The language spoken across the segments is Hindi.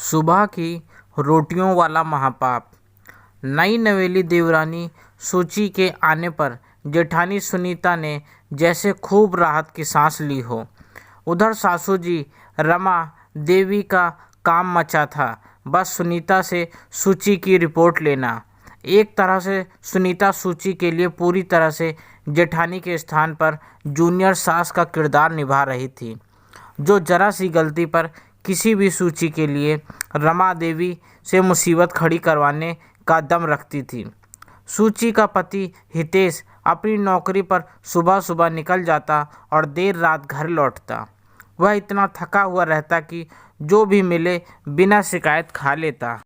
सुबह की रोटियों वाला महापाप। नई नवेली देवरानी सूची के आने पर जेठानी सुनीता ने जैसे खूब राहत की सांस ली हो। उधर सासू जी रमा देवी का काम मचा था, बस सुनीता से सूची की रिपोर्ट लेना। एक तरह से सुनीता सूची के लिए पूरी तरह से जेठानी के स्थान पर जूनियर सास का किरदार निभा रही थी, जो जरा सी गलती पर किसी भी सूची के लिए रमा देवी से मुसीबत खड़ी करवाने का दम रखती थी। सूची का पति हितेश अपनी नौकरी पर सुबह सुबह निकल जाता और देर रात घर लौटता। वह इतना थका हुआ रहता कि जो भी मिले बिना शिकायत खा लेता।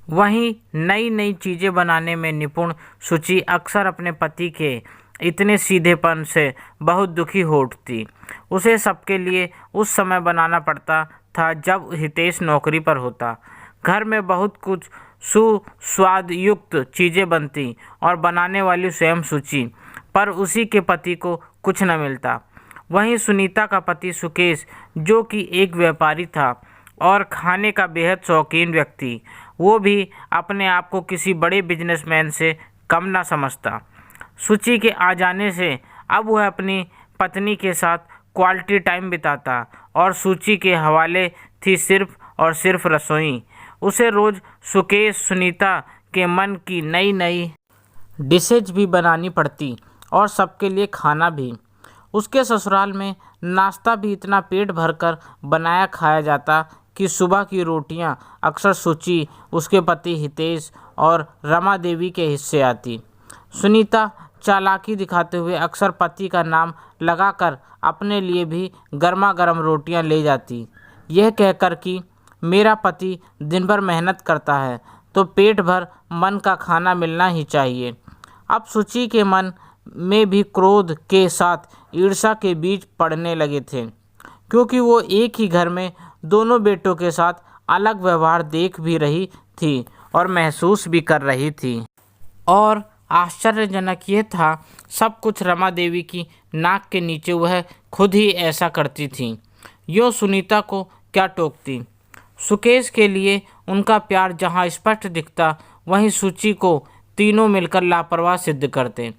वहीं नई नई चीज़ें बनाने में निपुण सूची अक्सर अपने पति के इतने सीधेपन से बहुत दुखी हो उठती। उसे सबके लिए उस समय बनाना पड़ता था जब हितेश नौकरी पर होता। घर में बहुत कुछ सुस्वादयुक्त चीज़ें बनती और बनाने वाली स्वयं सूची, पर उसी के पति को कुछ न मिलता। वहीं सुनीता का पति सुकेश, जो कि एक व्यापारी था और खाने का बेहद शौकीन व्यक्ति, वो भी अपने आप को किसी बड़े बिजनेसमैन से कम ना समझता। सूची के आ जाने से अब वह अपनी पत्नी के साथ क्वालिटी टाइम बिताता और सूची के हवाले थी सिर्फ और सिर्फ रसोई। उसे रोज़ सुकेश सुनीता के मन की नई नई डिशेज भी बनानी पड़ती और सबके लिए खाना भी। उसके ससुराल में नाश्ता भी इतना पेट भरकर बनाया खाया जाता कि सुबह की रोटियां अक्सर सूची, उसके पति हितेश और रमा देवी के हिस्से आती। सुनीता चालाकी दिखाते हुए अक्सर पति का नाम लगाकर अपने लिए भी गर्मा गर्म रोटियां ले जाती, यह कहकर कि मेरा पति दिन भर मेहनत करता है तो पेट भर मन का खाना मिलना ही चाहिए। अब सूची के मन में भी क्रोध के साथ ईर्ष्या के बीज पड़ने लगे थे, क्योंकि वो एक ही घर में दोनों बेटों के साथ अलग व्यवहार देख भी रही थी और महसूस भी कर रही थी। और आश्चर्यजनक यह था, सब कुछ रमा देवी की नाक के नीचे वह खुद ही ऐसा करती थी। यूँ सुनीता को क्या टोकती। सुकेश के लिए उनका प्यार जहाँ स्पष्ट दिखता, वहीं सूची को तीनों मिलकर लापरवाह सिद्ध करते।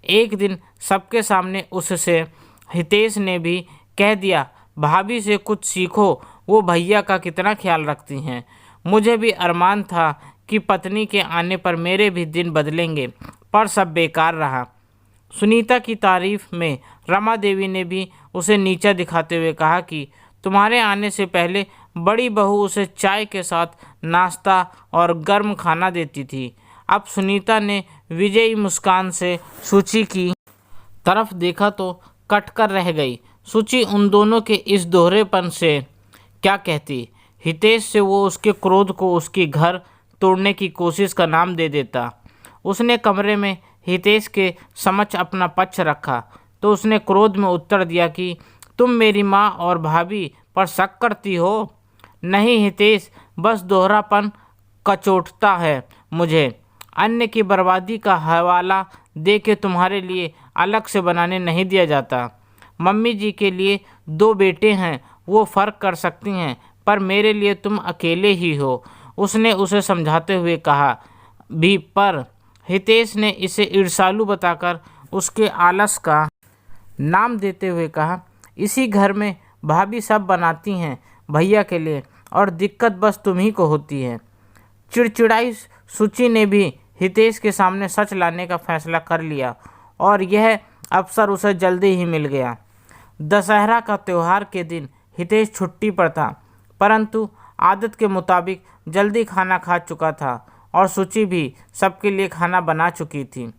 एक दिन सबके सामने उससे हितेश ने भी कह दिया, भाभी से कुछ सीखो, वो भैया का कितना ख्याल रखती हैं। मुझे भी अरमान था कि पत्नी के आने पर मेरे भी दिन बदलेंगे, पर सब बेकार रहा। सुनीता की तारीफ में रमा देवी ने भी उसे नीचा दिखाते हुए कहा कि तुम्हारे आने से पहले बड़ी बहू उसे चाय के साथ नाश्ता और गर्म खाना देती थी। अब सुनीता ने विजयी मुस्कान से सूची की तरफ देखा तो कटकर रह गई। सूची उन दोनों के इस दोहरेपन से क्या कहती। हितेश से वो उसके क्रोध को उसकी घर तोड़ने की कोशिश का नाम दे देता। उसने कमरे में हितेश के समक्ष अपना पक्ष रखा तो उसने क्रोध में उत्तर दिया कि तुम मेरी माँ और भाभी पर शक करती हो। नहीं हितेश, बस दोहरापन कचोटता है मुझे। अन्य की बर्बादी का हवाला दे के तुम्हारे लिए अलग से बनाने नहीं दिया जाता। मम्मी जी के लिए 2 बेटे हैं, वो फ़र्क कर सकती हैं, पर मेरे लिए तुम अकेले ही हो, उसने उसे समझाते हुए कहा भी। पर हितेश ने इसे ईर्ष्यालु बताकर उसके आलस का नाम देते हुए कहा, इसी घर में भाभी सब बनाती हैं भैया के लिए, और दिक्कत बस तुम्ही को होती है। चिड़चिड़ाई सूची ने भी हितेश के सामने सच लाने का फैसला कर लिया और यह अवसर उसे जल्दी ही मिल गया। दशहरा का त्यौहार के दिन हितेश छुट्टी पर था, परंतु आदत के मुताबिक जल्दी खाना खा चुका था और सूची भी सबके लिए खाना बना चुकी थी।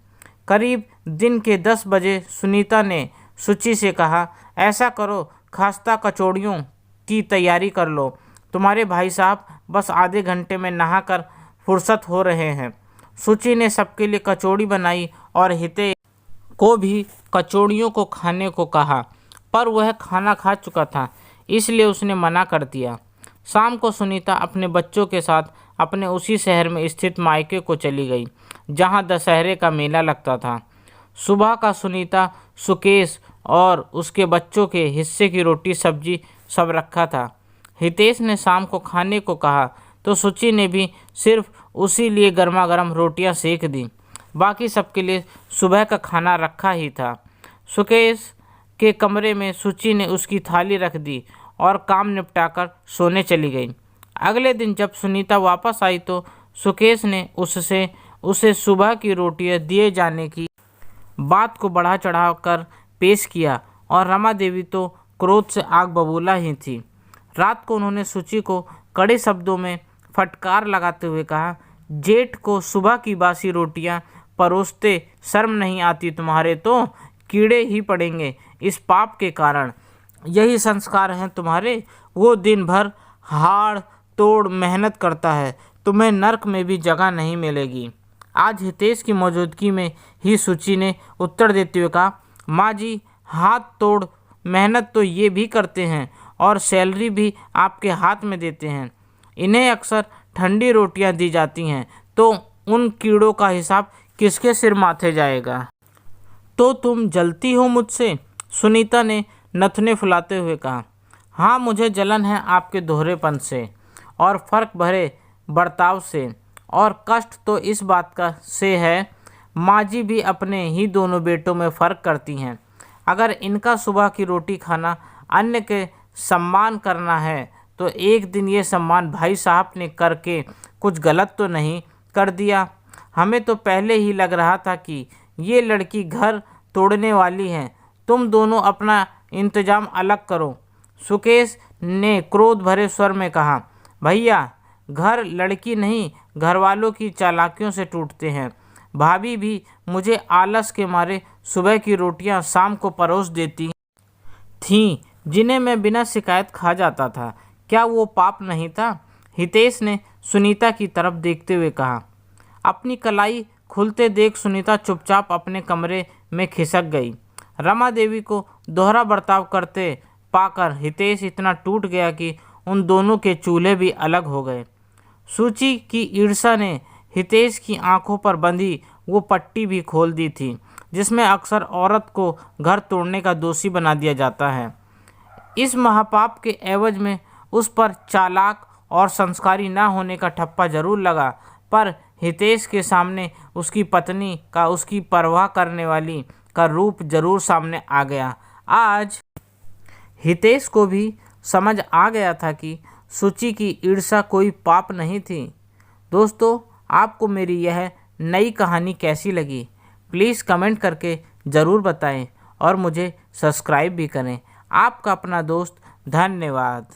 करीब दिन के 10 बजे सुनीता ने सूची से कहा, ऐसा करो, खास्ता कचौड़ियों की तैयारी कर लो, तुम्हारे भाई साहब बस आधे घंटे में नहाकर फुर्सत हो रहे हैं। सूची ने सबके लिए कचौड़ी बनाई और हितेश को भी कचौड़ियों को खाने को कहा, पर वह खाना खा चुका था, इसलिए उसने मना कर दिया। शाम को सुनीता अपने बच्चों के साथ अपने उसी शहर में स्थित मायके को चली गई जहां दशहरे का मेला लगता था। सुबह का सुनीता सुकेश और उसके बच्चों के हिस्से की रोटी सब्जी सब रखा था। हितेश ने शाम को खाने को कहा तो सुची ने भी सिर्फ उसी लिए गर्मा गर्म रोटियां सेक दी। बाकी सबके लिए सुबह का खाना रखा ही था। सुकेश के कमरे में सुची ने उसकी थाली रख दी और काम निपटाकर सोने चली गई। अगले दिन जब सुनीता वापस आई तो सुकेश ने उसे सुबह की रोटियां दिए जाने की बात को बढ़ा चढ़ाकर पेश किया और रमा देवी तो क्रोध से आग बबूला ही थी। रात को उन्होंने सुची को कड़े शब्दों में फटकार लगाते हुए कहा, जेठ को सुबह की बासी रोटियां परोसते शर्म नहीं आती तुम्हारे, तो कीड़े ही पड़ेंगे इस पाप के कारण। यही संस्कार हैं तुम्हारे। वो दिन भर हाड़ तोड़ मेहनत करता है, तुम्हें नर्क में भी जगह नहीं मिलेगी। आज हितेश की मौजूदगी में ही सुची ने उत्तर देते हुए कहा, माँ जी, हाथ तोड़ मेहनत तो ये भी करते हैं और सैलरी भी आपके हाथ में देते हैं। इन्हें अक्सर ठंडी रोटियां दी जाती हैं, तो उन कीड़ों का हिसाब किसके सिर माथे जाएगा। तो तुम जलती हो मुझसे? सुनीता ने नथने फुलाते हुए कहा। हाँ, मुझे जलन है आपके दोहरेपन से और फर्क भरे बर्ताव से, और कष्ट तो इस बात का से है माँ जी भी अपने ही दोनों बेटों में फ़र्क करती हैं। अगर इनका सुबह की रोटी खाना अन्य के सम्मान करना है तो एक दिन ये सम्मान भाई साहब ने करके कुछ गलत तो नहीं कर दिया। हमें तो पहले ही लग रहा था कि ये लड़की घर तोड़ने वाली है। तुम दोनों अपना इंतजाम अलग करो। सुकेश ने क्रोध भरे स्वर में कहा, भैया, घर लड़की नहीं घर वालों की चालाकियों से टूटते हैं। भाभी भी मुझे आलस के मारे सुबह की रोटियां शाम को परोस देती थीं, जिन्हें मैं बिना शिकायत खा जाता था। क्या वो पाप नहीं था? हितेश ने सुनीता की तरफ देखते हुए कहा। अपनी कलाई खुलते देख सुनीता चुपचाप अपने कमरे में खिसक गई। रमा देवी को दोहरा बर्ताव करते पाकर हितेश इतना टूट गया कि उन दोनों के चूल्हे भी अलग हो गए। सूची की ईर्ष्या ने हितेश की आंखों पर बंधी वो पट्टी भी खोल दी थी जिसमें अक्सर औरत को घर तोड़ने का दोषी बना दिया जाता है। इस महापाप के एवज में उस पर चालाक और संस्कारी न होने का ठप्पा जरूर लगा, पर हितेश के सामने उसकी पत्नी का उसकी परवाह करने वाली का रूप जरूर सामने आ गया। आज हितेश को भी समझ आ गया था कि सूची की ईर्ष्या कोई पाप नहीं थी। दोस्तों, आपको मेरी यह नई कहानी कैसी लगी? प्लीज़ कमेंट करके ज़रूर बताएं और मुझे सब्सक्राइब भी करें। आपका अपना दोस्त, धन्यवाद।